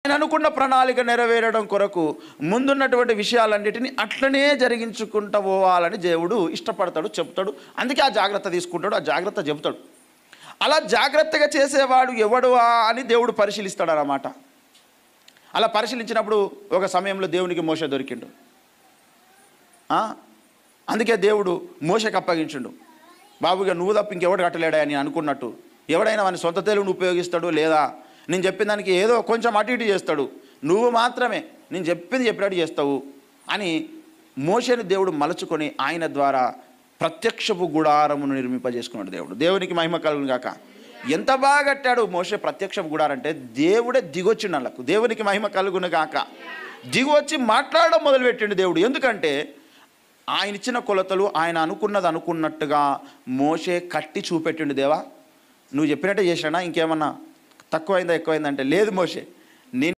ఆయన అనుకున్న ప్రణాళిక నెరవేరడం కొరకు ముందున్నటువంటి విషయాలన్నిటిని అట్లనే జరిగించుకుంటూ పోవాలని దేవుడు ఇష్టపడతాడు, చెప్తాడు. అందుకే ఆ జాగ్రత్త తీసుకుంటాడు, ఆ జాగ్రత్త చెబుతాడు. అలా జాగ్రత్తగా చేసేవాడు ఎవడు అని దేవుడు పరిశీలిస్తాడు అన్నమాట. అలా పరిశీలించినప్పుడు ఒక సమయంలో దేవునికి మోషే దొరికిండు. అందుకే దేవుడు మోషేకి అప్పగించిండు. బాబుగా నువ్వు తప్ప ఇంకెవడు కట్టలేడా అని అనుకున్నట్టు. ఎవడైనా వాని సొంత తెలివిని ఉపయోగిస్తాడు, లేదా నేను చెప్పిన దానికి ఏదో కొంచెం అటు ఇటు చేస్తాడు. నువ్వు మాత్రమే నేను చెప్పింది చెప్పినట్టు చేస్తావు అని మోషేని దేవుడు మలుచుకొని ఆయన ద్వారా ప్రత్యక్షపు గుడారమును నిర్మింపజేసుకున్నాడు దేవుడు. దేవునికి మహిమ కలుగును గాక. ఎంత బాగా కట్టాడు మోషే ప్రత్యక్షపు గుడారం అంటే దేవుడే దిగొచ్చిండు వాళ్ళకు. దేవునికి మహిమ కలుగును గాక. దిగొచ్చి మాట్లాడడం మొదలుపెట్టిండు దేవుడు. ఎందుకంటే ఆయన ఇచ్చిన కొలతలు ఆయన అనుకున్నది అనుకున్నట్టుగా మోషే కట్టి చూపెట్టిండు. దేవా నువ్వు చెప్పినట్టే చేసినా ఇంకేమన్నా తక్కువైందా ఎక్కువైందంటే లేదు మోషే